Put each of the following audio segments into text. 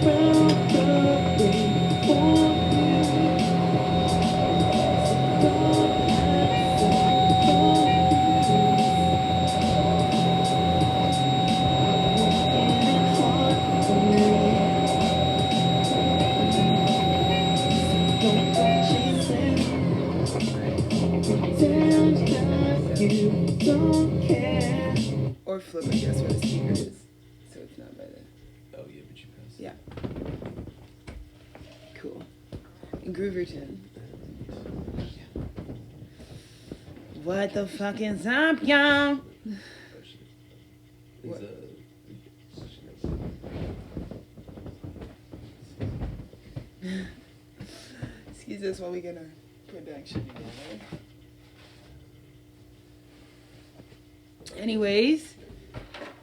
Or flip, I guess, where the speaker is. So it's not by the... Oh, yeah, but you passed. Yeah. Cool. And Grooverton. What the fuck is up, y'all? What? Excuse us while we get our production together. Anyways,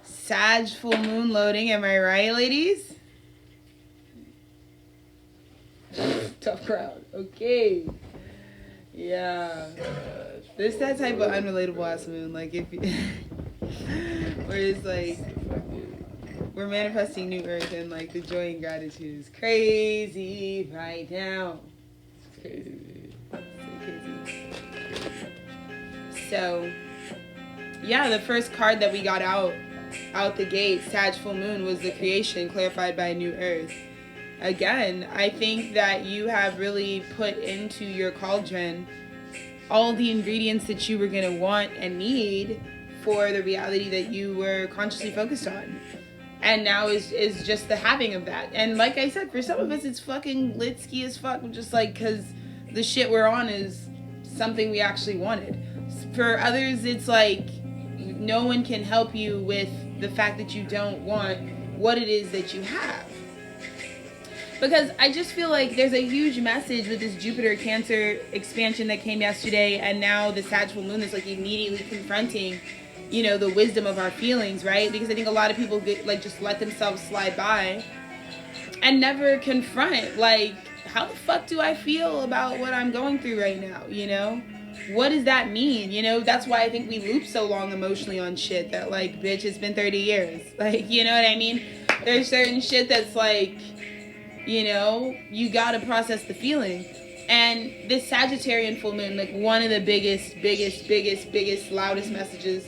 Sag full moon loading, am I right, ladies? Tough crowd. Okay. Yeah. This that type of unrelatable ass moon, like if you where it's like we're manifesting new earth and like the joy and gratitude is crazy right now. It's crazy. So crazy. So yeah, the first card that we got out the gate, Sag full moon, was the creation clarified by new earth. Again, I think that you have really put into your cauldron all the ingredients that you were going to want and need for the reality that you were consciously focused on. And now is just the having of that. And like I said, for some of us, it's fucking litsky as fuck. Just like, because the shit we're on is something we actually wanted. For others, it's like no one can help you with the fact that you don't want what it is that you have. Because I just feel like there's a huge message with this Jupiter Cancer expansion that came yesterday, and now the Sag full moon is like immediately confronting, you know, the wisdom of our feelings, right? Because I think a lot of people get, like, just let themselves slide by and never confront, like, how the fuck do I feel about what I'm going through right now, you know? What does that mean? You know, that's why I think we loop so long emotionally on shit that, like, bitch, it's been 30 years. Like, you know what I mean? There's certain shit that's like, you know, you gotta process the feeling. And this Sagittarian full moon, like one of the biggest, loudest messages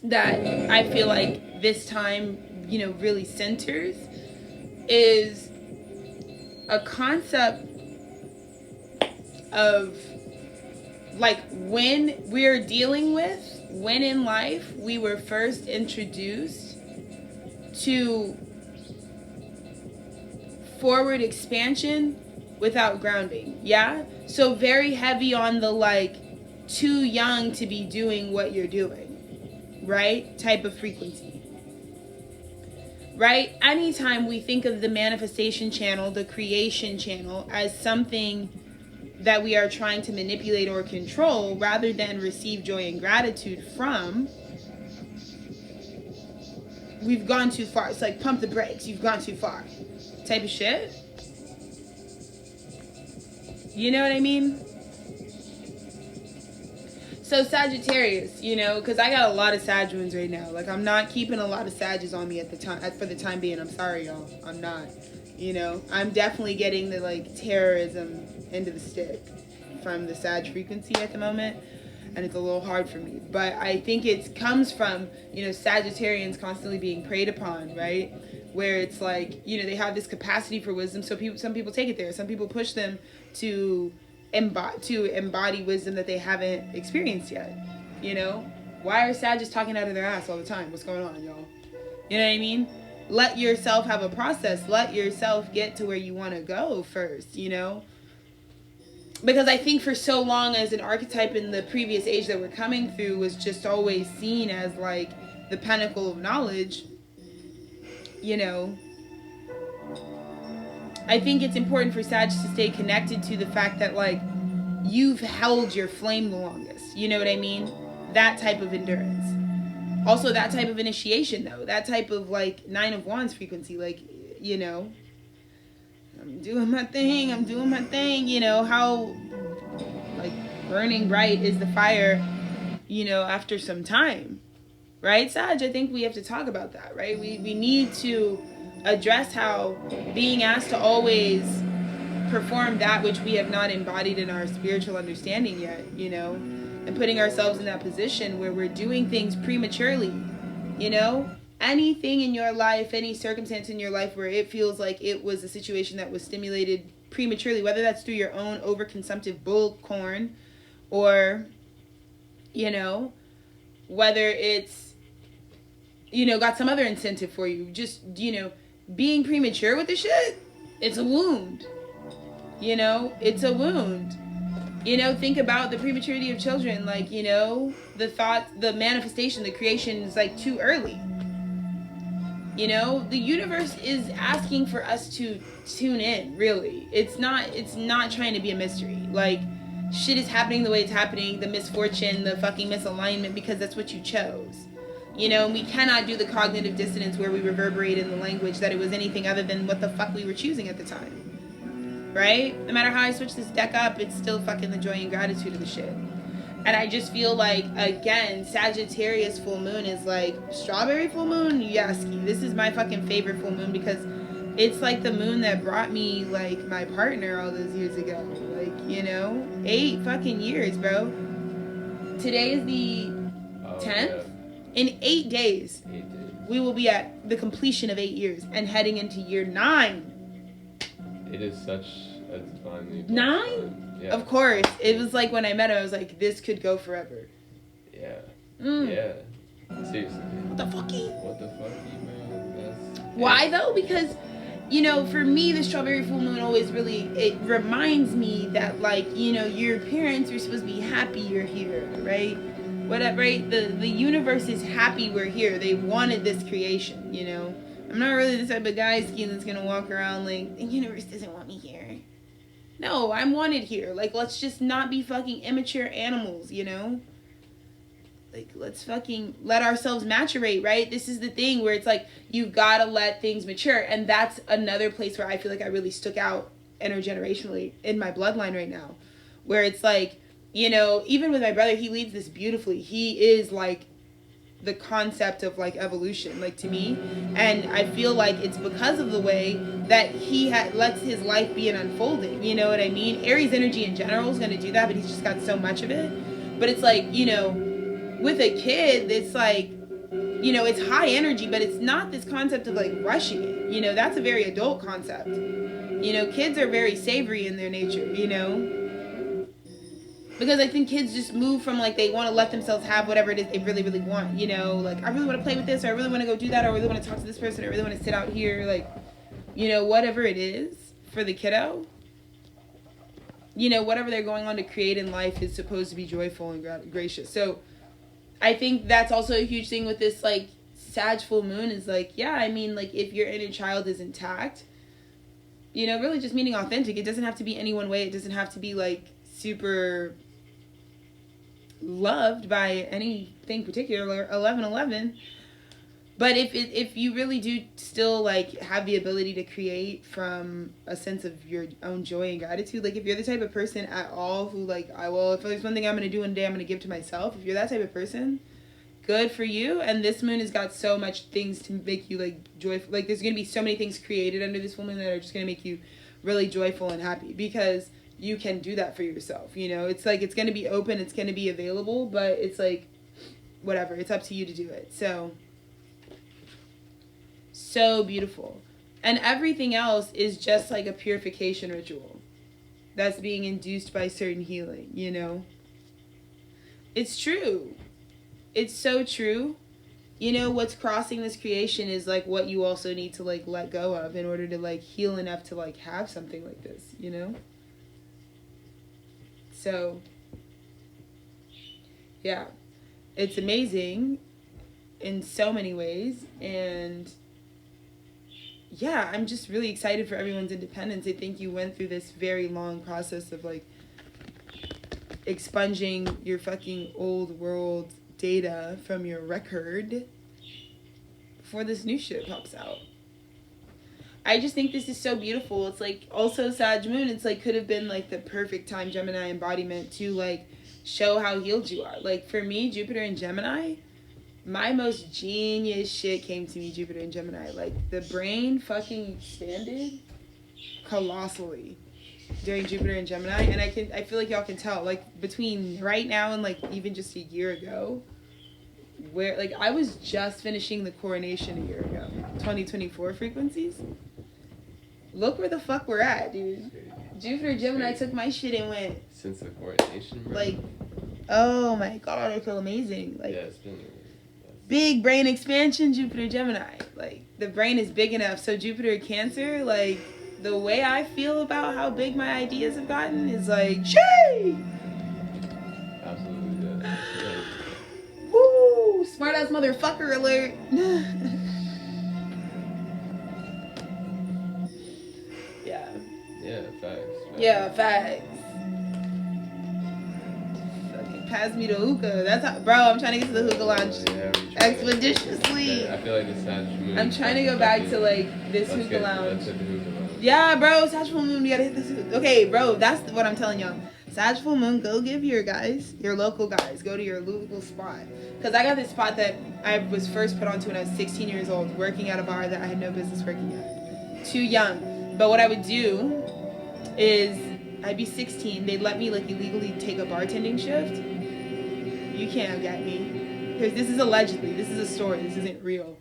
that I feel like this time, you know, really centers is a concept of like when we're dealing with, when in life we were first introduced to forward expansion without grounding. Yeah, so very heavy on the like too young to be doing what you're doing, right, type of frequency, right? Anytime we think of the manifestation channel, the creation channel, as something that we are trying to manipulate or control rather than receive joy and gratitude from, we've gone too far. It's like pump the brakes, you've gone too far type of shit. You know what I mean? So Sagittarius, you know, because I got a lot of Sag moons right now. Like, I'm not keeping a lot of Sages on me at the time, for the time being. I'm sorry, y'all. I'm not. You know, I'm definitely getting the like terrorism end of the stick from the Sag frequency at the moment, and it's a little hard for me. But I think it comes from, you know, Sagittarians constantly being preyed upon, right? Where it's like, you know, they have this capacity for wisdom, so some people take it there. Some people push them to embody wisdom that they haven't experienced yet. You know, why are Sagittarians talking out of their ass all the time? What's going on, y'all? You know what I mean? Let yourself have a process. Let yourself get to where you want to go first, you know? Because I think for so long as an archetype in the previous age that we're coming through was just always seen as like the pinnacle of knowledge, you know, I think it's important for Sag to stay connected to the fact that like you've held your flame the longest. You know what I mean? That type of endurance. Also that type of initiation though. That type of like 9 of Wands frequency. Like, you know, I'm doing my thing. You know, how like burning bright is the fire, you know, after some time. Right, Sag? I think we have to talk about that, right? We need to address how being asked to always perform that which we have not embodied in our spiritual understanding yet, you know, and putting ourselves in that position where we're doing things prematurely, you know. Anything in your life, any circumstance in your life where it feels like it was a situation that was stimulated prematurely, whether that's through your own overconsumptive bullcorn, or, you know, whether it's, you know, got some other incentive for you, just, you know, being premature with the shit, it's a wound. You know, it's a wound. You know, think about the prematurity of children. Like, you know, the thought, the manifestation, the creation is like too early. You know, the universe is asking for us to tune in, really. It's not trying to be a mystery. Like, shit is happening the way it's happening, the misfortune, the fucking misalignment, because that's what you chose. You know, and we cannot do the cognitive dissonance where we reverberate in the language that it was anything other than what the fuck we were choosing at the time. Right? No matter how I switch this deck up, it's still fucking the joy and gratitude of the shit. And I just feel like, again, Sagittarius full moon is like, strawberry full moon? Yaski. This is my fucking favorite full moon because it's like the moon that brought me, like, my partner all those years ago. Like, you know? 8 fucking years, bro. Today is the 10th? Yeah. In 8 days, we will be at the completion of 8 years and heading into year 9. It is such a divinely 9? Yeah. Of course. It was like when I met him, I was like, this could go forever. Yeah. Yeah. Seriously. What the fucky, man? Why though? Because, you know, for me, the strawberry full moon always really, it reminds me that, like, you know, your parents are supposed to be happy you're here, right? Whatever, right? The universe is happy we're here. They wanted this creation, you know? I'm not really the type of guy scheme that's gonna walk around like, the universe doesn't want me here. No, I'm wanted here. Like, let's just not be fucking immature animals, you know? Like, let's fucking let ourselves maturate, right? This is the thing where it's like, you gotta let things mature. And that's another place where I feel like I really stuck out intergenerationally in my bloodline right now. Where it's like, you know, even with my brother, he leads this beautifully. He is like the concept of like evolution, like to me, and I feel like it's because of the way that he lets his life be an unfolding, you know what I mean? Aries energy in general is going to do that, but he's just got so much of it. But it's like, you know, with a kid, it's like, you know, it's high energy, but it's not this concept of like rushing it, you know. That's a very adult concept, you know. Kids are very savory in their nature, you know, because I think kids just move from, like, they want to let themselves have whatever it is they really, really want, you know? Like, I really want to play with this, or I really want to go do that, or I really want to talk to this person, or I really want to sit out here, like, you know, whatever it is for the kiddo. You know, whatever they're going on to create in life is supposed to be joyful and gracious. So I think that's also a huge thing with this, like, Sag full moon is, like, yeah, I mean, like, if your inner child is intact, you know, really just meaning authentic. It doesn't have to be any one way. It doesn't have to be, like, super loved by anything particular, 1111. But if you really do still, like, have the ability to create from a sense of your own joy and gratitude, like, if you're the type of person at all who, like, if there's one thing I'm going to do one day, I'm going to give to myself, if you're that type of person, good for you. And this moon has got so much things to make you, like, joyful. Like, there's going to be so many things created under this full moon that are just going to make you really joyful and happy, because you can do that for yourself, you know? It's like, it's going to be open, it's going to be available, but it's like, whatever, it's up to you to do it. So beautiful. And everything else is just like a purification ritual that's being induced by certain healing, you know? It's true. It's so true. You know, what's crossing this creation is, like, what you also need to, like, let go of in order to, like, heal enough to, like, have something like this, you know? So, yeah, it's amazing in so many ways. And yeah, I'm just really excited for everyone's independence. I think you went through this very long process of, like, expunging your fucking old world data from your record before this new shit pops out. I just think this is so beautiful. It's like, also Sag moon, it's like, could have been like the perfect time Gemini embodiment to, like, show how healed you are. Like, for me, Jupiter in Gemini my most genius shit came to me Jupiter and Gemini. Like, the brain fucking expanded colossally during Jupiter and Gemini, and I feel like y'all can tell, like, between right now and, like, even just a year ago, where, like, I was just finishing the coronation a year ago, 2024 frequencies. Look where the fuck we're at, dude. Jupiter Gemini took my shit and went. Since the coronation, bro. Like, oh my god, I feel amazing. Like, yeah, it's been big brain expansion, Jupiter Gemini. Like, the brain is big enough. So Jupiter Cancer, like, the way I feel about how big my ideas have gotten is like, shee! absolutely, yeah. Woo! Smart ass motherfucker alert. Yeah. Yeah, facts. Yeah, facts. Fucking pass me the hookah. That's how, bro, I'm trying to get to the hookah lounge expeditiously. I feel like the Sag moon. I'm trying to go back to, like, this hookah lounge. Let's hit the hookah lounge. Yeah, bro, Sag full moon, we gotta hit this. Okay, bro, that's what I'm telling y'all. Sag full moon, go give your local guys, go to your local spot. Because I got this spot that I was first put onto when I was 16 years old, working at a bar that I had no business working at. Too young. But what I would do is, I'd be 16, they'd let me, like, illegally take a bartending shift. You can't get me. Because this is allegedly, this is a story, this isn't real.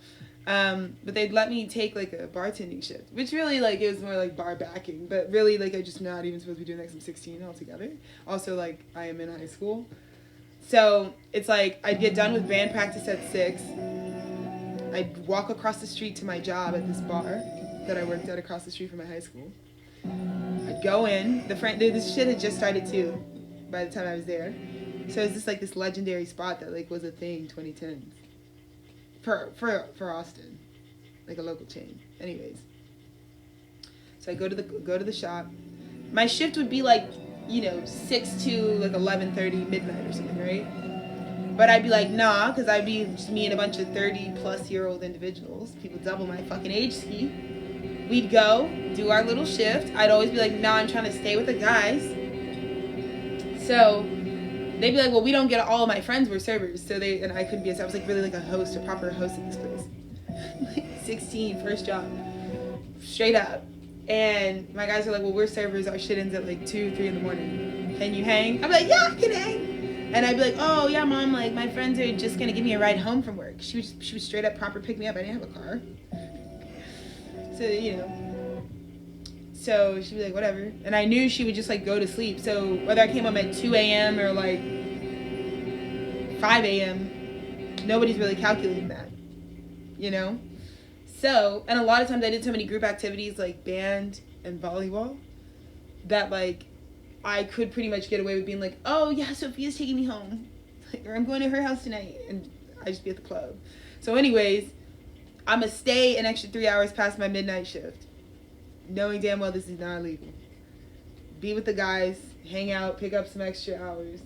But they'd let me take, like, a bartending shift, which really, like, it was more like bar backing, but really, like, I'm just not even supposed to be doing that because I'm 16 altogether. Also, like, I am in high school. So it's like, I'd get done with band practice at 6. I'd walk across the street to my job at this bar that I worked at across the street from my high school. I'd go in, this shit had just started too by the time I was there. So it's just like this legendary spot that, like, was a thing 2010s. For Austin, like a local chain. Anyways, so I go to the shop. My shift would be like, 6 to like 11:30 midnight or something, right? But I'd be like, nah, because I'd be just me and a bunch of 30-plus-year-old individuals, people double my fucking age ski. We'd go do our little shift. I'd always be like, nah, I'm trying to stay with the guys. So they'd be like, well, we don't get all of my friends were servers, so and I couldn't be I was like really like a host, a proper host at this place. Like 16, first job, straight up. And my guys are like, well, we're servers, our shit ends at like 2, 3 in the morning. Can you hang? I'd be like, yeah, I can hang. And I'd be like, oh yeah, mom, like my friends are just gonna give me a ride home from work. She was straight up proper pick me up. I didn't have a car. So she'd be like, whatever. And I knew she would just like go to sleep. So whether I came home at 2 a.m. or like 5 a.m., nobody's really calculating that, So, and a lot of times I did so many group activities like band and volleyball that like I could pretty much get away with being like, oh yeah, Sophia's taking me home, or I'm going to her house tonight, and I just be at the club. So anyways, I'm gonna stay an extra 3 hours past my midnight shift, knowing damn well this is not illegal. Be with the guys, hang out, pick up some extra hours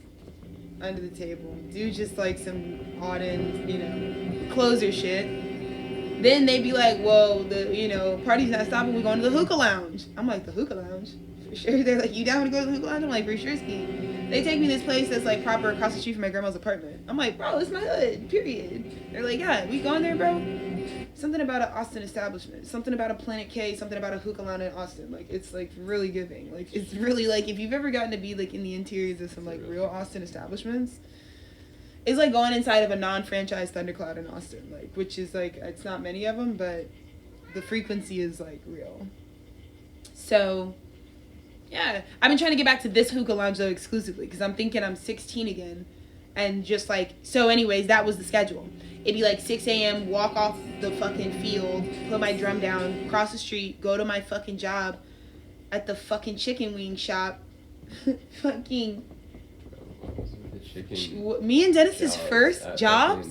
under the table, do just like some odd end, closer shit. Then they'd be like, well, the party's not stopping, we're going to the hookah lounge. I'm like, the hookah lounge? For sure. They're like, you down to go to the hookah lounge? I'm like, for sure, ski. They take me to this place that's like proper across the street from my grandma's apartment. I'm like, bro, it's my hood, period. They're like, yeah, we going there, bro? Something about an Austin establishment, something about a Planet K, something about a hookah lounge in Austin. Like, it's like really giving. Like, it's really like, if you've ever gotten to be like in the interiors of some like real Austin establishments, it's like going inside of a non-franchise Thundercloud in Austin, like, which is like, it's not many of them, but the frequency is like real. So yeah, I've been trying to get back to this hookah lounge though exclusively, because I'm thinking I'm 16 again, and just like, so anyways, that was the schedule. It'd be like 6 a.m., walk off the fucking field, put my drum down, cross the street, go to my fucking job at the fucking chicken wing shop. Fucking me and Dennis's first jobs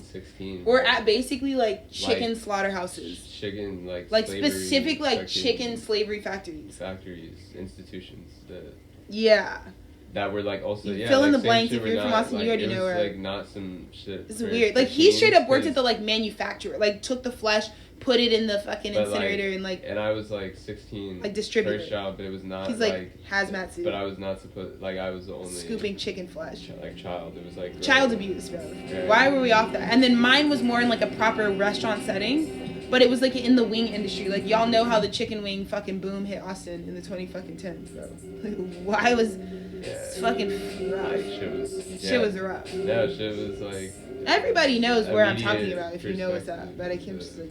were at basically like chicken slaughterhouses. Chicken like specific like chicken slavery factories, institutions. Yeah. That were like also fill in the blanks if you're from Austin, you already know where. Like not some shit. It's weird. Like he straight up worked at the like manufacturer, like took the flesh, put it in the fucking But, incinerator like, and like. And I was like 16. Like distributor. First job, but it was not. He's like hazmat suit. But I was not supposed. Like I was the only. Scooping chicken flesh. Child. It was like. Child abuse, bro. Right. Why were we off that? And then mine was more in like a proper restaurant setting, but it was like in the wing industry. Like y'all know how the chicken wing fucking boom hit Austin in the 2010s, bro. Like, why was it's fucking rough? Like shit was rough. No, shit was like. Everybody knows where I'm talking immediate about if you know what's up. But I can't just like.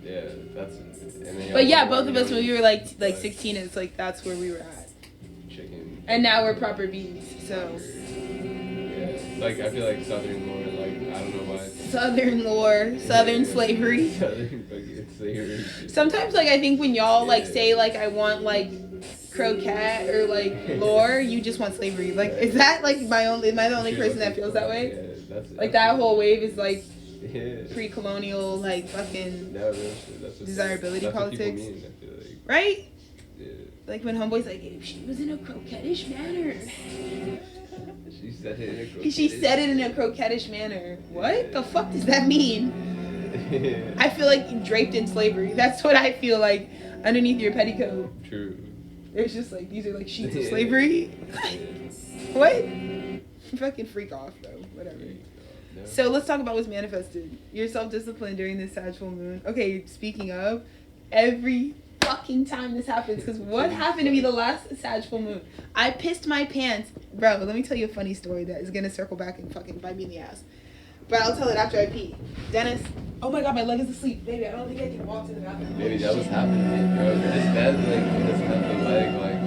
Yeah, that's. And then But yeah, both of us when we were like 16, it's like that's where we were at. Chicken. And now we're proper bees, so. Yeah, like I feel like Southern lore, like I don't know why. Southern lore, Southern slavery. Southern fucking slavery. Sometimes like I think when y'all like say like I want like croquette or like lore, you just want slavery. Like is that like am I the only person that feels that way? Yeah, like that whole wave is like yeah. pre-colonial like fucking no, real shit. That's what desirability that's politics. What people mean, I feel like. Right? Yeah. Like when homeboy's like, if she was in a croquettish manner. She said it in a croquettish. She said it in a croquettish manner. What the fuck does that mean? I feel like draped in slavery. That's what I feel like underneath your petticoat. True. There's just like these are like sheets of slavery. What? Fucking freak off though. Whatever. No. So let's talk about what's manifested. Your self-discipline during this Sag full moon. Okay, speaking of, every fucking time this happens, because what happened to me the last Sag full moon? I pissed my pants. Bro, let me tell you a funny story that is gonna circle back and fucking bite me in the ass. But I'll tell it after I pee. Dennis, oh my god, my leg is asleep. Baby, I don't think I can walk to the bathroom. Maybe that was happening, bro. This bed, like, this kind of leg, like.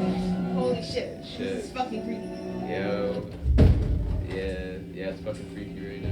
Holy shit. This is fucking creepy. Yo. Yeah, it's fucking freaky right now.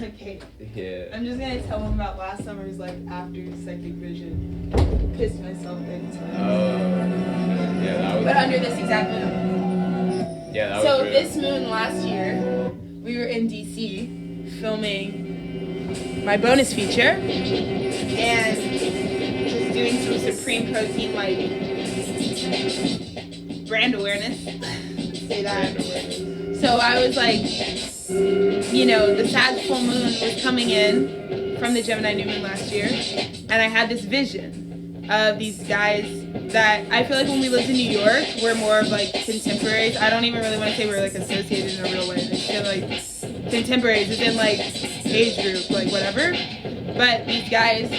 Okay. Yeah. I'm just gonna tell him about last summer's like after psychic vision. Pissed myself big time. Yeah, that was. But under this exact moon. Yeah, that was. So real. this moon last year, we were in DC filming my bonus feature and just doing some Supreme Protein like brand awareness. Say that. Brand awareness. So I was like, you know, the Sag full moon was coming in from the Gemini new moon last year, and I had this vision of these guys that I feel like when we lived in New York, we're more of like contemporaries. I don't even really want to say we're like associated in a real way. I feel like contemporaries is in like age group, like whatever. But these guys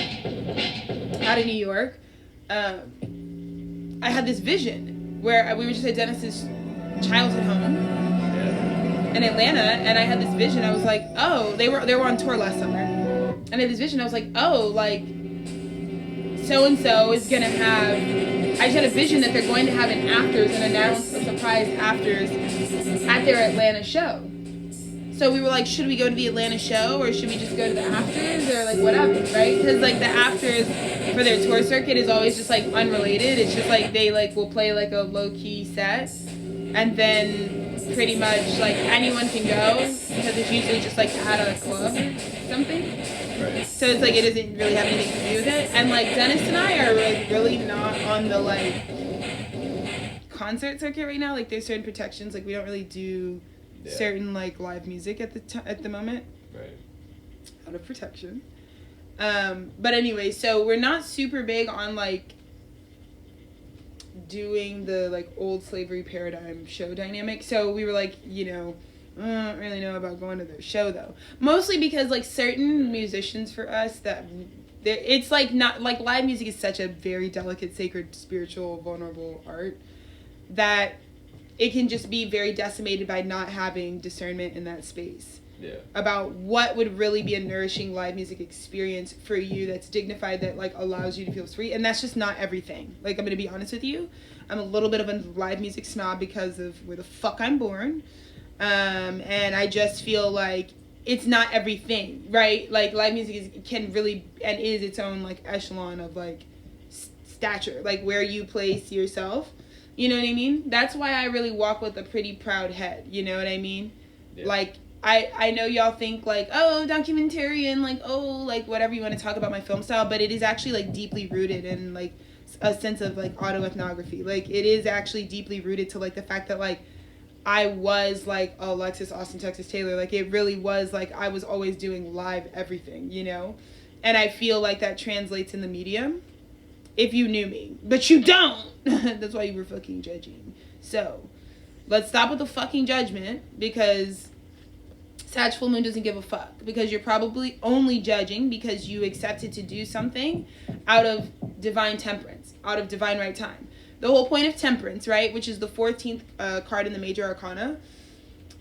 out of New York, I had this vision where we were just at Dennis's childhood home in Atlanta, and I had this vision. I was like, oh, they were on tour last summer, and I had this vision. I was like, oh, like so and so is gonna have. I just had a vision that they're going to have an afters and announce a surprise afters at their Atlanta show. So we were like, should we go to the Atlanta show or should we just go to the afters or like whatever, right? Because like the afters for their tour circuit is always just like unrelated. It's just like they like will play like a low key set, and then pretty much like anyone can go because it's usually just like at a club or something. Right. So it's like it doesn't really have anything to do with it. And like Dennis and I are like really not on the like concert circuit right now. Like there's certain protections. Like we don't really do certain like live music at the moment. Right. Out of protection. But anyway, so we're not super big on like doing the like old slavery paradigm show dynamic. So we were like, you know, I don't really know about going to their show though. Mostly because like certain musicians for us that it's like not like live music is such a very delicate, sacred, spiritual, vulnerable art that it can just be very decimated by not having discernment in that space. Yeah. About what would really be a nourishing live music experience for you that's dignified, that like allows you to feel free. And that's just not everything. Like I'm gonna be honest with you, I'm a little bit of a live music snob because of where the fuck I'm born, and I just feel like it's not everything, right? Like live music can really and is its own like echelon of like stature, like where you place yourself. You know what I mean? That's why I really walk with a pretty proud head. You know what I mean? Yeah. Like I know y'all think like, oh, documentarian, like, oh, like whatever you want to talk about my film style, but it is actually like deeply rooted in like a sense of like autoethnography. Like it is actually deeply rooted to like the fact that like I was like Alexis Austin Texas Taylor. Like it really was like I was always doing live everything, you know? And I feel like that translates in the medium if you knew me. But you don't. That's why you were fucking judging. So let's stop with the fucking judgment, because Sag full moon doesn't give a fuck, because you're probably only judging because you accepted to do something out of divine temperance, out of divine right time. The whole point of temperance, right, which is the 14th card in the major arcana,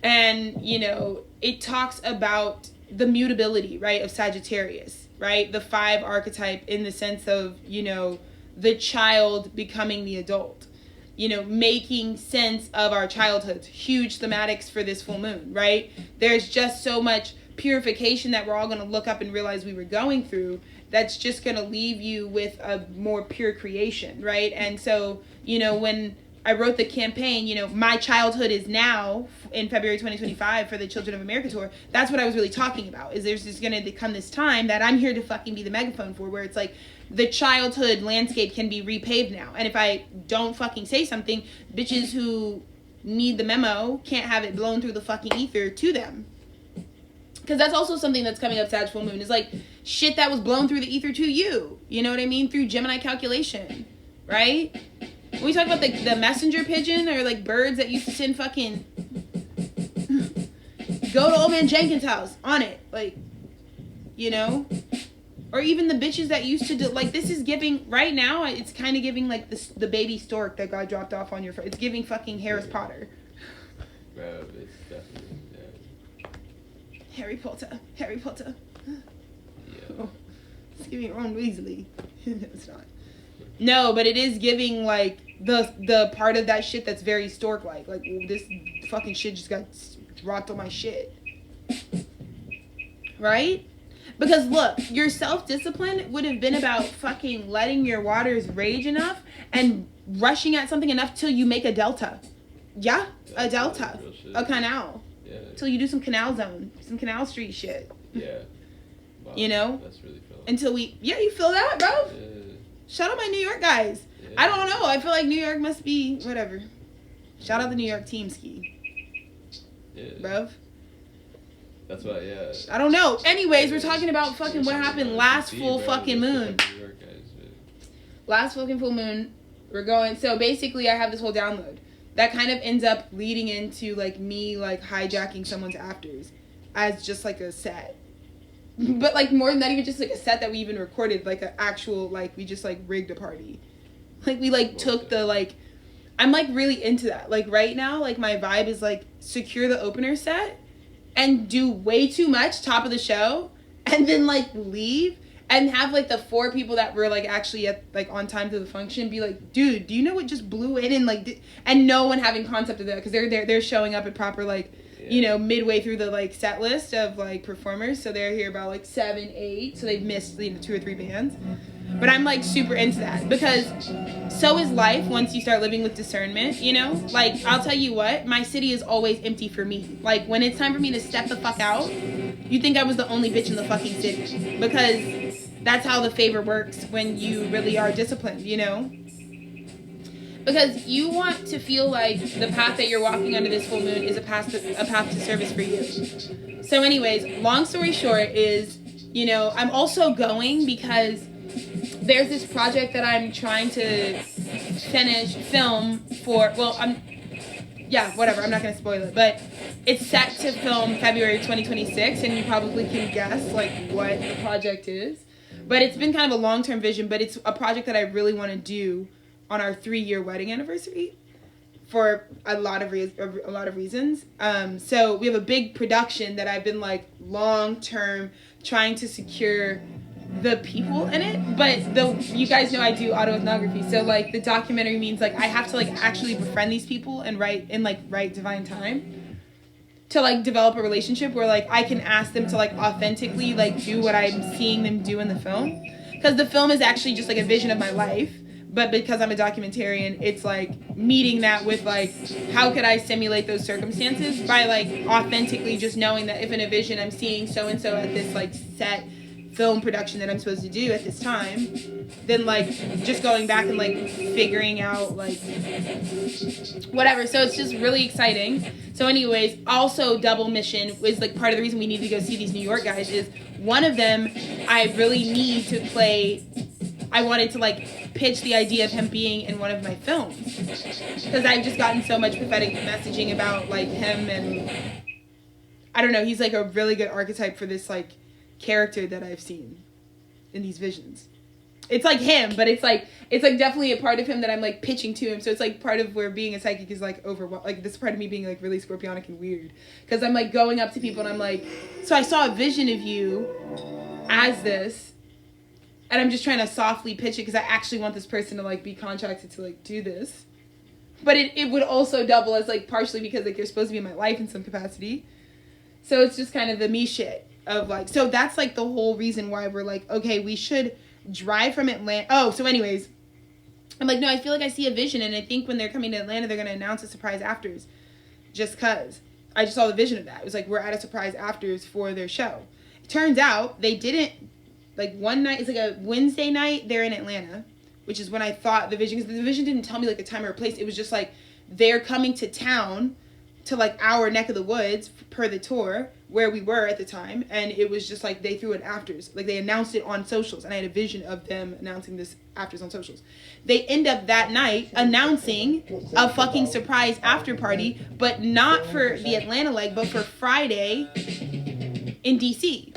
and, you know, it talks about the mutability, right, of Sagittarius, right, the 5 archetype in the sense of, you know, the child becoming the adult, you know, making sense of our childhoods, huge thematics for this full moon, right? There's just so much purification that we're all going to look up and realize we were going through, that's just going to leave you with a more pure creation, right? And so, you know, when I wrote the campaign, you know, My Childhood Is Now in February 2025 for the Children of America tour, that's what I was really talking about, is there's just going to come this time that I'm here to fucking be the megaphone for, where it's like the childhood landscape can be repaved now. And if I don't fucking say something, bitches who need the memo can't have it blown through the fucking ether to them. Because that's also something that's coming up Sag full moon, is like shit that was blown through the ether to you. You know what I mean? Through Gemini calculation, right? When we talk about the messenger pigeon, or like birds that used to send fucking go to old man Jenkins' house on it, like, you know, or even the bitches that used to do, like, this is giving right now. It's kind of giving like the baby stork that got dropped off on your front. It's giving fucking Harris Potter. Bro, it's definitely. Harry Potter. Yeah. Oh, it's giving Ron Weasley. It's not. No, but it is giving like the part of that shit that's very stork like this fucking shit just got dropped on my shit. Right? Because look, your self-discipline would have been about fucking letting your waters rage enough and rushing at something enough till you make a delta. Yeah, a delta. A canal. Yeah. Till you do some canal zone, some canal street shit. Yeah. Wow. You know? That's really felt. Until you feel that, bro? Yeah. Shout out my New York guys. Yeah. I don't know. I feel like New York must be whatever. Shout out the New York team ski. Yeah. Bruv. That's why, yeah. I don't know. Anyways, we're talking about fucking what happened last full fucking moon. Last fucking full moon. We're going. So basically, I have this whole download that kind of ends up leading into like me like hijacking someone's afters as just like a set. But like more than that, even just like a set that we even recorded, like an actual, like we just like rigged a party. Like we like took the like, I'm like really into that. Like right now, like my vibe is like secure the opener set and do way too much top of the show and then like leave and have like the 4 people that were like actually at like on time to the function be like, dude, do you know what just blew in? And like, and no one having concept of that, because they're showing up at proper like, you know, midway through the like set list of like performers, so they're here about like 7, 8, so they've missed, you know, 2 or 3 bands. But I'm like super into that, because so is life once you start living with discernment, you know? Like, I'll tell you what, my city is always empty for me. Like, when it's time for me to step the fuck out, you think I was the only bitch in the fucking city, because that's how the favor works when you really are disciplined, you know? Because you want to feel like the path that you're walking under this full moon is a path to service for you. So anyways, long story short is, you know, I'm also going because there's this project that I'm trying to film for, well, I'm not going to spoil it, but it's set to film February 2026, and you probably can guess, like, what the project is. But it's been kind of a long-term vision, but it's a project that I really want to do on our 3-year wedding anniversary for a lot of reasons. So we have a big production that I've been, like, long-term trying to secure the people in it, but you guys know I do autoethnography, so like the documentary means like I have to like actually befriend these people and write divine time. to like develop a relationship where like I can ask them to like authentically like do what I'm seeing them do in the film, because the film is actually just like a vision of my life, but because I'm a documentarian, it's like meeting that with like how could I simulate those circumstances by like authentically just knowing that if in a vision I'm seeing so and so at this like set film production that I'm supposed to do at this time, then like just going back and like figuring out like whatever. So it's just really exciting. So anyways, also double mission was like part of the reason we need to go see these New York guys is one of them I really need to play. I wanted to like pitch the idea of him being in one of my films because I've just gotten so much prophetic messaging about like him, and I don't know, he's like a really good archetype for this like character that I've seen in these visions. It's like him, but it's like definitely a part of him that I'm like pitching to him. So it's like part of where being a psychic is like like this part of me being like really scorpionic and weird, because I'm like going up to people and I'm like, so I saw a vision of you as this, and I'm just trying to softly pitch it because I actually want this person to like be contracted to like do this, but it would also double as like partially because like you're supposed to be in my life in some capacity. So it's just kind of the me shit of like, so that's like the whole reason why we're like, okay, we should drive from Atlanta. Oh, so anyways, I'm like, no, I feel like I see a vision, and I think when they're coming to Atlanta, they're going to announce a surprise afters, just because I just saw the vision of that. It was like, we're at a surprise afters for their show. It turns out they didn't, like one night, it's like a Wednesday night, they're in Atlanta, which is when I thought the vision, because the vision didn't tell me like a time or a place. It was just like, they're coming to town to like our neck of the woods per the tour where we were at the time, and it was just like they threw it afters, like they announced it on socials, and I had a vision of them announcing this afters on socials. They end up that night announcing a fucking surprise after party, but not for the Atlanta leg, but for Friday in DC.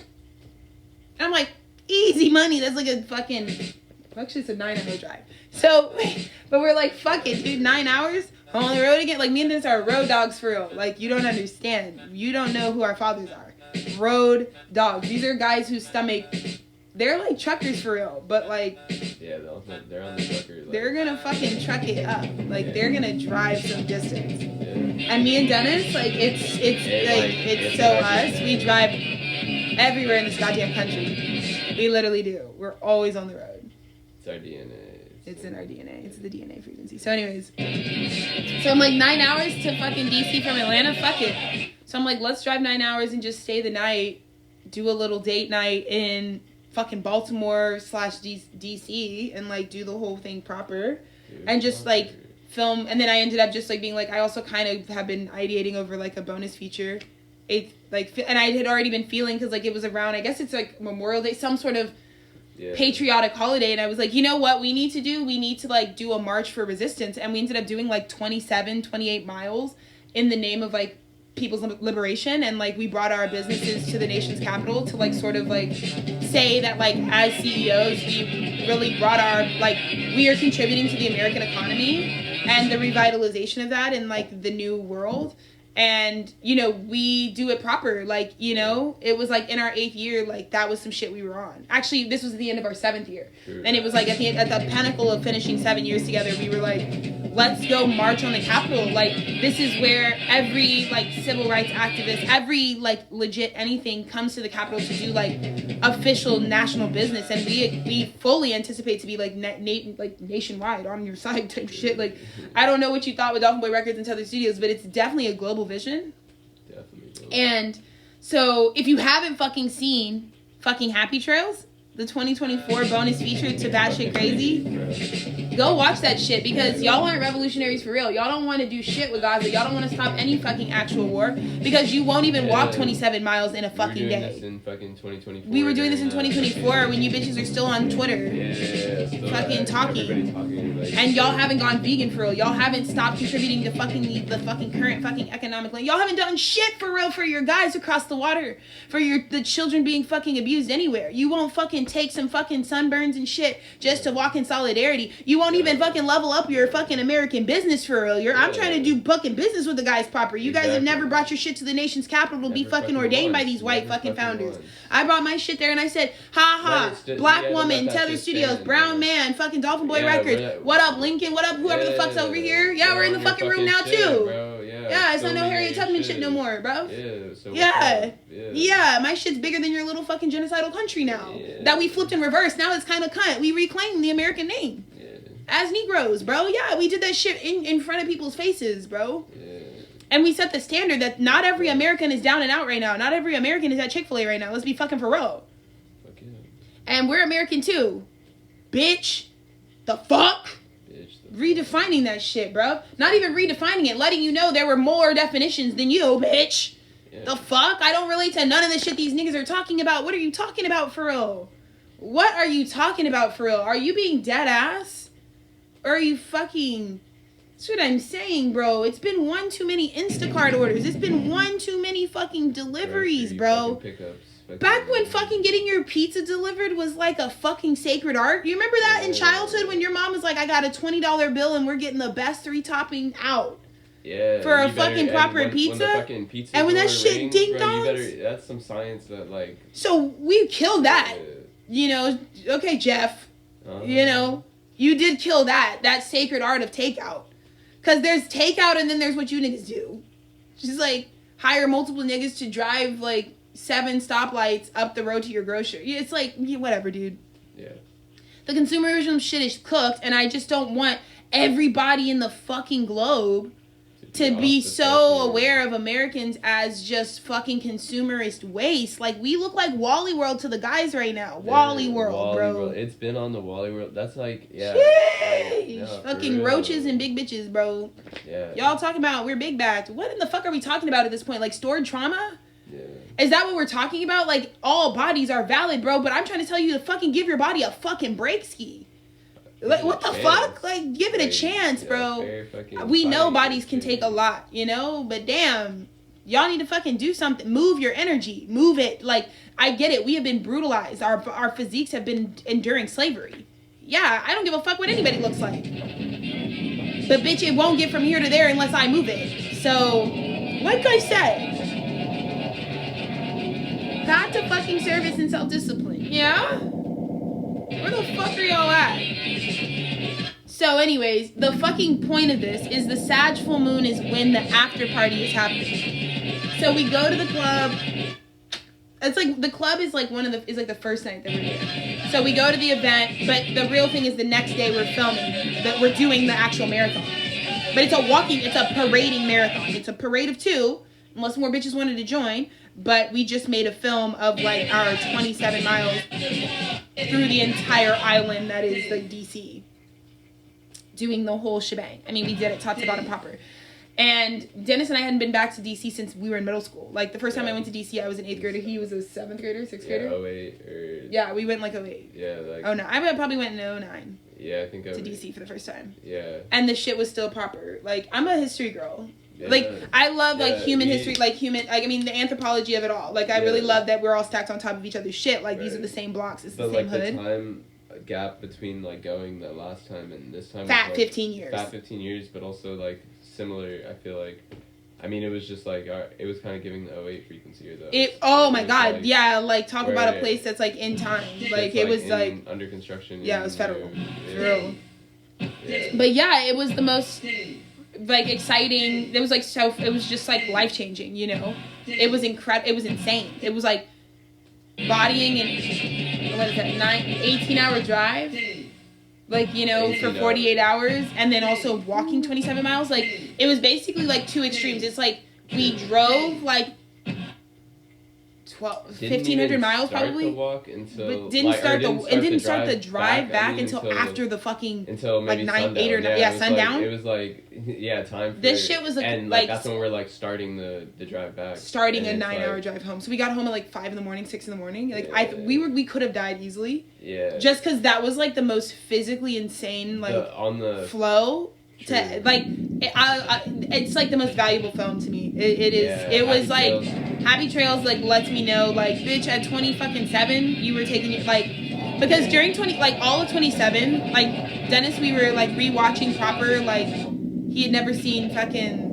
And I'm like, easy money. That's like a fucking, actually it's a 9-hour drive. So, but we're like, fuck it, dude, 9 hours on the road again. Like, me and this are road dogs for real. Like, you don't understand. You don't know who our fathers are. Road dogs. These are guys whose stomach, they're like truckers for real. But like, yeah, they're on the trucker. Like, they're gonna fucking truck it up. Like, yeah, they're gonna drive some distance. Yeah. And me and Dennis, like, it's so us. We drive everywhere in this goddamn country. We literally do. We're always on the road. It's our DNA. It's in our DNA. It's the DNA frequency. So anyways, so I'm like 9 hours to fucking DC from Atlanta. Fuck it. So I'm like, let's drive 9 hours and just stay the night, do a little date night in fucking Baltimore / DC, and like do the whole thing proper, and just like film. And then I ended up just like being like, I also kind of have been ideating over like a bonus feature. And I had already been feeling, because like it was around, I guess it's like Memorial Day, some sort of patriotic holiday, and I was like, you know what we need to like do a march for resistance. And we ended up doing like 28 miles in the name of like people's liberation, and like we brought our businesses to the nation's capital to like sort of like say that like as CEOs we really brought our, like, we are contributing to the American economy and the revitalization of that in like the new world. And, you know, we do it proper. Like, you know, it was like in our 8th year, like that was some shit we were on. Actually, this was the end of our 7th year. Sure. And it was like at the pinnacle of finishing 7 years together, we were like, let's go march on the Capitol. Like, this is where every like civil rights activist, every like legit anything comes to the Capitol to do like official national business. And we fully anticipate to be like nationwide, on your side type shit. Like, I don't know what you thought with Dolphin Boy Records and Tethered Studios, but it's definitely a global vision. Definitely. And so if you haven't fucking seen fucking Happy Trails, the 2024 bonus feature to Batshit Crazy, go watch that shit, because y'all aren't revolutionaries for real. Y'all don't want to do shit with Gaza. Y'all don't want to stop any fucking actual war, because you won't even walk 27 miles in a fucking day. This in fucking 2024. We were doing this in 2024 when you bitches are still on Twitter. Yeah, fucking talking. Like, and y'all haven't gone vegan for real. Y'all haven't stopped contributing to fucking the fucking current fucking economic land. Y'all haven't done shit for real for your guys across the water, for the children being fucking abused anywhere. You won't fucking take some fucking sunburns and shit just to walk in solidarity. You won't even fucking level up your fucking American business for real. I'm trying to do fucking business with the guys proper. You guys have never brought your shit to the nation's capital to be fucking ordained by these white fucking founders. I brought my shit there and I said, ha ha, black woman, Tethered Studios, brown man, fucking Dolphin Boy Records. What up, Lincoln? What up, whoever the fuck's over here? Yeah, we're in the fucking room now too. Bro. Yeah. Yeah, it's not no Harriet Tubman shit no more, bro. Yeah, so yeah, my shit's bigger than your little fucking genocidal country now. Yeah. That we flipped in reverse. Now it's kind of cunt. We reclaimed the American name. Yeah. As Negroes, bro. Yeah, we did that shit in front of people's faces, bro. Yeah. And we set the standard that not every American is down and out right now. Not every American is at Chick-fil-A right now. Let's be fucking for real. Fuck yeah. And we're American too. Bitch. The fuck? Redefining that shit, bro. Not even redefining it. Letting you know there were more definitions than you, bitch. Yeah. The fuck? I don't relate to none of the shit these niggas are talking about. What are you talking about for real? What are you talking about for real? Are you being dead ass? Or are you fucking... That's what I'm saying, bro. It's been one too many Instacart orders. It's been one too many fucking deliveries, bro. Back when fucking getting your pizza delivered was like a fucking sacred art. You remember that in childhood when your mom was like, I got a $20 bill and we're getting the best 3 topping out. Yeah. For a fucking proper pizza. When the fucking pizza and when that shit rings, ding bro, dongs. that's some science that like. So we killed that. Yeah. You know, okay, Jeff. You know, you did kill that sacred art of takeout. Because there's takeout and then there's what you niggas do. Just like hire multiple niggas to drive like 7 stoplights up the road to your grocery. It's like, whatever, dude. Yeah. The consumerism shit is cooked, and I just don't want everybody in the fucking globe to be so aware of Americans as just fucking consumerist waste. Like, we look like Wally World to the guys right now. Wally World, bro. It's been on the Wally World. That's like, yeah. Fucking roaches and big bitches, bro. Yeah. Y'all talking about we're big backed. What in the fuck are we talking about at this point? Like, stored trauma? Yeah. Is that what we're talking about? Like, all bodies are valid, bro, but I'm trying to tell you to fucking give your body a fucking break ski. Like, what the fuck? Like, give it a chance, bro. We know bodies can take a lot, you know? But damn, y'all need to fucking do something. Move your energy. Move it. Like, I get it. We have been brutalized. Our physiques have been enduring slavery. Yeah, I don't give a fuck what anybody looks like. But bitch, it won't get from here to there unless I move it. So, like I said, got to fucking service and self-discipline. Yeah? Where the fuck are y'all at? So anyways, the fucking point of this is the Sag full moon is when the after party is happening. So we go to the club. It's like the club is like is like the first night that we're there. So we go to the event, but the real thing is the next day we're filming, that we're doing the actual marathon. But it's a parading marathon. It's a parade of 2, unless more bitches wanted to join. But we just made a film of like our 27 miles through the entire island that is like DC. Doing the whole shebang. I mean, we did it top to bottom proper. And Dennis and I hadn't been back to DC since we were in middle school. Like, the first time I went to DC, I was an 8th grader. He was a 7th grader, 6th grader. Yeah, 08 or... Yeah, we went like 08. Yeah, like... Oh, no. I probably went in 09. Yeah, I think to DC for the first time. Yeah. And the shit was still proper. Like, I'm a history girl. Yeah. Like, I love, like, human history, like, I mean, the anthropology of it all. Like, I really love that we're all stacked on top of each other's shit. Like, these are the same blocks. It's the same hood. The time gap between, like, going the last time and this time... Fat was, 15 years. Fat 15 years, but also, like, similar, I feel like... I mean, it was just, like, it was kind of giving the 08 frequency or the... Oh, my God. Like, yeah, like, talk about a place that's, like, in time. Like, it was, like... Under construction. Yeah, it was federal. For real. Yeah. But, yeah, it was the most... like exciting. It was like it was just like life changing, you know. It was incredible. It was insane. It was like bodying and what is that, 18-hour drive, like, you know, for 48 hours, and then also walking 27 miles. Like, it was basically like 2 extremes. It's like we drove like 1,500 miles probably. Walk until, but didn't start the drive back until after the fucking like 9, 8 or 9 sundown. It was like time for this shit was and like that's when we're like starting the drive back. Starting a 9-hour drive home. So we got home at like 5 in the morning, 6 in the morning. Like we could have died easily. Yeah. Just because that was like the most physically insane on the flow. True. To like it's like the most valuable film to me. It is. Yeah, it was like Happy Trails like lets me know like, bitch, at 27 you were taking it like, because during all of 27, like Dennis, we were like rewatching proper, like he had never seen fucking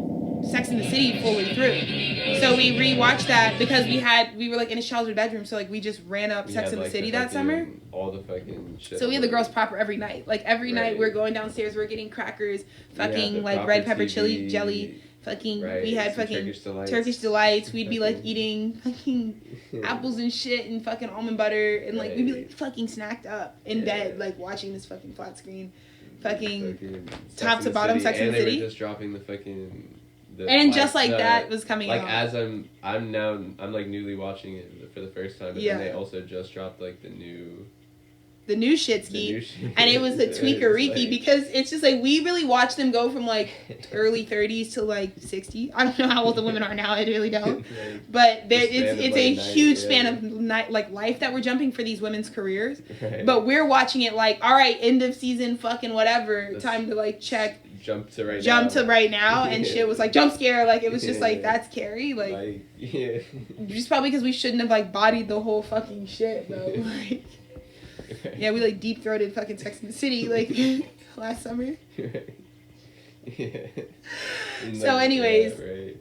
Sex in the City fully through. So we rewatched that because we were like in his childhood bedroom, so like we just ran up Sex in the City that summer. All the fucking shit. So we had the girls proper every night. Like every night we're going downstairs, we're getting crackers, fucking like red pepper chili jelly, Fucking, Right, we had some fucking Turkish delights. We'd be like Fucking- eating fucking apples and shit and fucking almond butter, and like we'd be like Right. fucking snacked up in bed, like watching this fucking flat screen, fucking Sex top and to the bottom City. Sex and the And they City. were just dropping the fucking. And just like that was coming like out. as I'm like newly watching it for the first time, but then they also just dropped like the new shitski, and it was a tweakeriki like, because it's just like we really watched them go from like early 30s to like 60. I don't know how old the women are now. I really don't. like, But the it's span of, a like, huge night, span yeah. of night, like life that we're jumping for these women's careers. Right. But we're watching it like, all right, end of season, fucking whatever. Let's time to like check. Jump to right now, and shit was like jump scare. Like it was just like Yeah. that's scary. Like yeah. just probably because we shouldn't have like bodied the whole fucking shit though. Like yeah, we like deep throated fucking Sex and the City like last summer. Yeah. So anyways, yeah, right.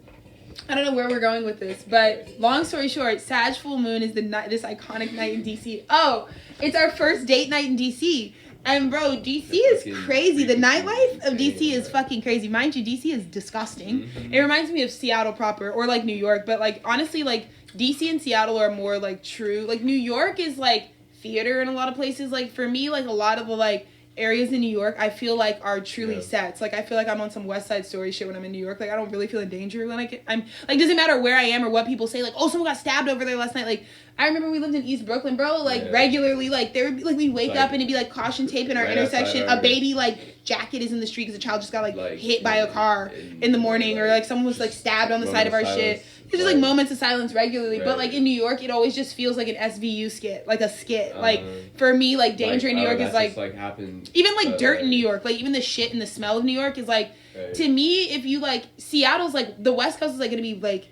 I don't know where we're going with this, but long story short, Sag full moon is the night, this iconic night in DC. Oh, it's our first date night in DC. And bro, DC is crazy. The nightlife of DC is fucking crazy. Mind you, DC is disgusting. Mm-hmm. It reminds me of Seattle proper, or like New York, but like honestly, like DC and Seattle are more like true. Like New York is like theater in a lot of places. Like for me, like a lot of the like areas in New York I feel like are truly sets. Like I feel like I'm on some West Side Story shit when I'm in New York. Like I don't really feel in danger when I'm like, doesn't matter where I am or what people say, like, oh, someone got stabbed over there last night. Like I remember we lived in East Brooklyn, bro, like regularly, like there would be like we'd wake up and it'd be like caution tape in our intersection, a baby like jacket is in the street because a child just got like hit by a car in the morning, or like someone was like stabbed on the side of our shit. It's just like moments of silence regularly. But like in New York it always just feels like an SVU skit, like a skit. Like for me, like danger in New York is like happened, even like dirt in New York, like even the shit and the smell of New York is like to me, if you like Seattle's like the West Coast is like gonna be like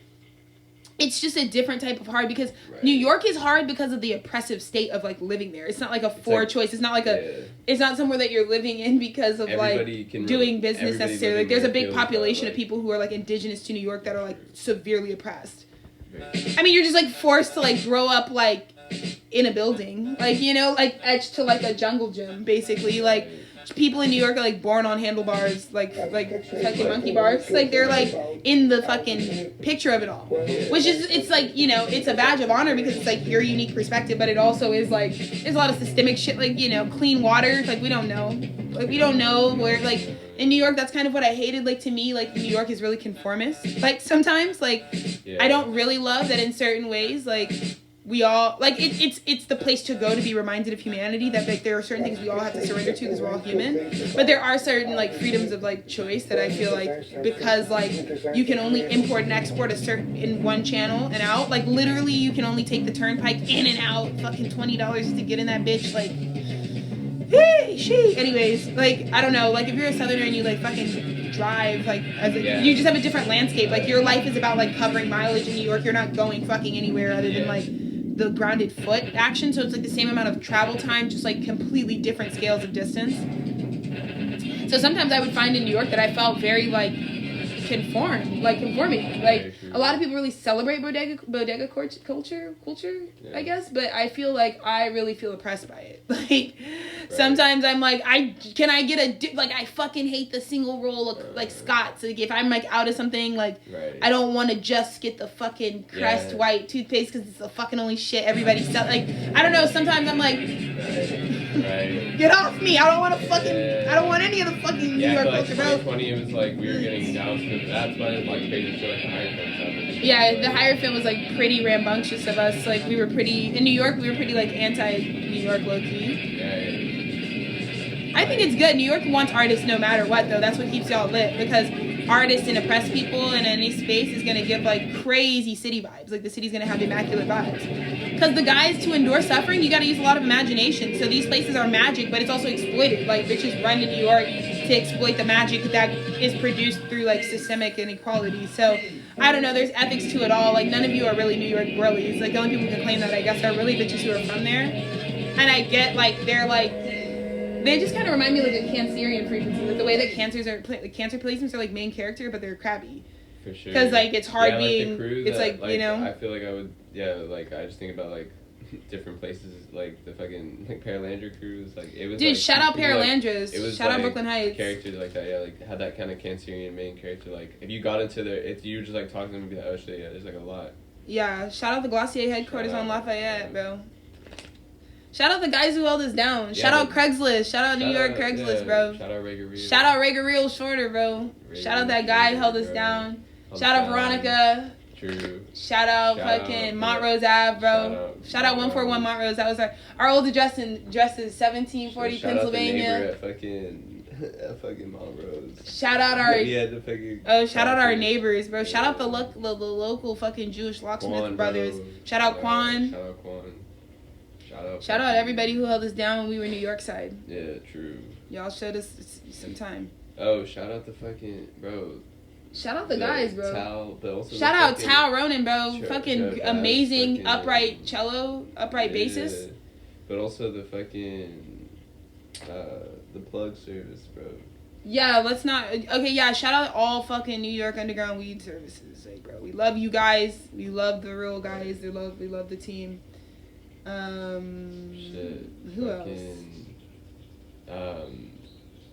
it's just a different type of hard because New York is hard because of the oppressive state of like living there. It's not like a choice. It's not like it's not somewhere that you're living in because of like doing business necessarily. Like there's a big population of people who are like indigenous to New York that are like severely oppressed. I mean, you're just like forced to like grow up like in a building, like, you know, like etched to like a jungle gym, basically. Like people in New York are like born on handlebars, like fucking monkey bars. Like they're like in the fucking picture of it all, which is, it's like, you know, it's a badge of honor because it's like your unique perspective, but it also is like there's a lot of systemic shit, like, you know, clean water, like we don't know where, like in New York, that's kind of what I hated. Like to me, like New York is really conformist, like sometimes, like I don't really love that in certain ways, like we all like it's the place to go to be reminded of humanity, that like there are certain things we all have to surrender to because we're all human, but there are certain like freedoms of like choice that I feel like, because like you can only import and export a certain in one channel and out, like literally you can only take the turnpike in and out, fucking $20 to get in that bitch, like hey she anyways, like I don't know, like if you're a southerner and you like fucking drive, like as you just have a different landscape, like your life is about like covering mileage in New York. You're not going fucking anywhere other than like the grounded foot action, so it's like the same amount of travel time, just like completely different scales of distance. So sometimes I would find in New York that I felt very like conforming. Like a lot of people really celebrate bodega culture, I guess, but I feel like I really feel oppressed by it. Like sometimes I'm like, I fucking hate the single roll of like Scott's. Like if I'm like out of something, like I don't want to just get the fucking Crest white toothpaste because it's the fucking only shit everybody sells. Like I don't know, sometimes I'm like get off me, I don't want to fucking I don't want any of the fucking New York culture, bro. 2020 it was like we were getting doused with, that's why it's like crazy shit like the Hierophant stuff. Yeah, the Hierophant was like pretty rambunctious of us. Like we were pretty in New York, we were pretty like anti-New York low-key. I think it's good. New York wants artists no matter what, though. That's what keeps y'all lit, because artists and oppressed people in any space is going to give like crazy city vibes. Like the city's going to have immaculate vibes. Because the guys, to endure suffering, you got to use a lot of imagination. So these places are magic, but it's also exploited. Like bitches run to New York to exploit the magic that is produced through like systemic inequality. So I don't know, there's ethics to it all. Like none of you are really New York girlies. Like the only people who can claim that, I guess, are really bitches who are from there. And I get like they just kind of remind me like a Cancerian frequency, like the way that Cancers are, like Cancer placements are like main character, but they're crabby. For sure. Because like it's hard being, like the crew it's that, like, you know. I feel like I would, like I just think about like different places, like the fucking like Paralandra cruise, like it was. Dude, like, shout out people, Paralandras. It was shout out like, Brooklyn Heights. Characters like that, yeah, like had that kind of Cancerian main character. Like if you got into there, if you just like talk to them and be like, oh shit, yeah, there's like a lot. Yeah, shout out the Glossier headquarters on Lafayette, bro. Shout out the guys who held us down. Shout out Craigslist. Shout out New York Craigslist, bro. Shout out Rager Real. Shout out Rager Real Shorter, bro. Shout out that guy who held us down. Shout out Veronica. True. Shout out fucking Montrose Ave, bro. Shout out 141 Montrose. That was our old address is 1740 Pennsylvania. Shout out the neighbor at fucking Montrose. Shout out our shout out our neighbors, bro. Shout out the local fucking Jewish locksmith brothers. Shout out Quan. Shout out Quan. Shout out everybody who held us down when we were New York side. Yeah, true. Y'all showed us some time. Oh, shout out the fucking bro. Shout out the guys, bro. Shout out Tal Ronan, bro. Fucking amazing fucking, upright cello, upright bassist. But also the fucking the plug service, bro. Yeah, let's not. Okay, yeah. Shout out all fucking New York Underground weed services, like, bro. We love you guys. We love the real guys. We love the team. Who else?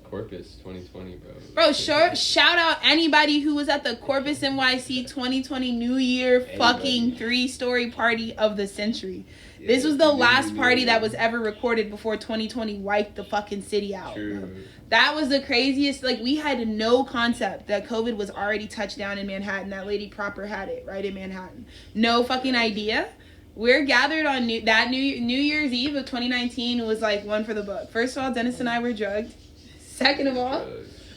Corpus 2020, bro. Bro, shout out anybody who was at the Corpus NYC 2020 New Year fucking 3-story party of the century. Yeah, this was the last party that was ever recorded before 2020 wiped the fucking city out. True. That was the craziest. Like, we had no concept that COVID was already touched down in Manhattan. That lady proper had it right in Manhattan. No fucking idea. We're gathered on New Year's Eve of 2019. It was like one for the book. First of all, Dennis and I were drugged. Second of all,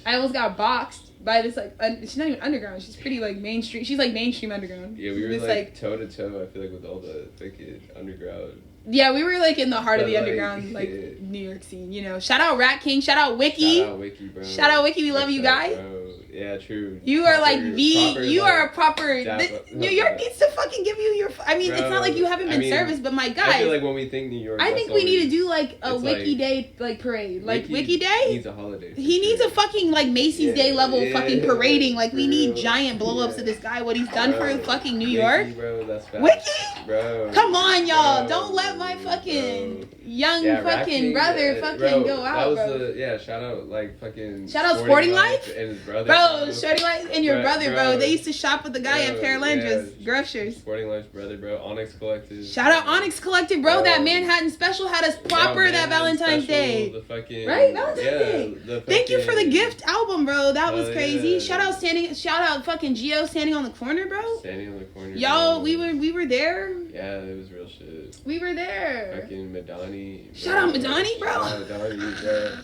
I almost got boxed by this, like, she's not even underground. She's pretty, like, mainstream. She's, like, mainstream underground. Yeah, we were, like, toe-to-toe, I feel like, with all the fucking underground. Yeah, we were, like, in the heart of the underground, like, New York scene, you know. Shout out Rat King. Shout out Wiki. Shout out Wiki, bro. Shout out Wiki. We love you guys. Bro. Yeah, true. You are like you are a proper. New York needs to fucking give you your. I mean, bro, it's not like you haven't been serviced, but my guys. I feel like when we think New York, I think we need to do like a Wiki Day like parade, like Wiki Day. Needs a holiday. He needs a fucking like Macy's Day level fucking parading. Like we need giant blow ups of this guy. What he's done for fucking New York. Bro, that's fast. Wiki, bro. Come on, y'all. Don't let my fucking young fucking brother fucking go out, that was bro. Shout out like fucking. Shout out Sporting Life and his brother. Bro, Sporting Life and your brother, bro. They used to shop with the guy at Paralandra's Grocers. Sporting Life's brother, bro. Onyx Collective. Shout out Onyx Collective, bro. That Manhattan special had us proper that Valentine's Day. The fucking, right? Valentine's Day. Thank you for the gift album, bro. That was crazy. Yeah. Shout out fucking Gio standing on the corner, bro. Standing on the corner. Y'all, bro. we were there. Yeah, it was real shit. We were there. Fucking Madani. Shout out Madani, bro. Shout out Madani, bro.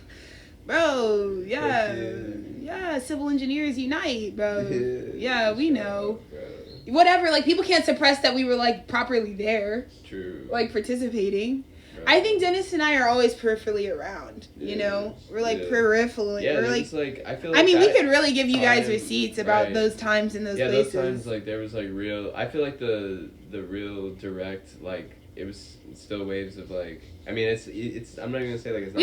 Bro, yeah, civil engineers unite, bro. Yeah, we know. Whatever, like, people can't suppress that we were, like, properly there. True. Like, participating. Bro. I think Dennis and I are always peripherally around, you know? We're, like, peripherally. Yeah, we're, like, I feel like we could really give you guys receipts about those times in those places. Yeah, those times, like, there was, like, real... I feel like the real direct, like, it was still waves of, like... I mean, it's I'm not even gonna say, like, it's not...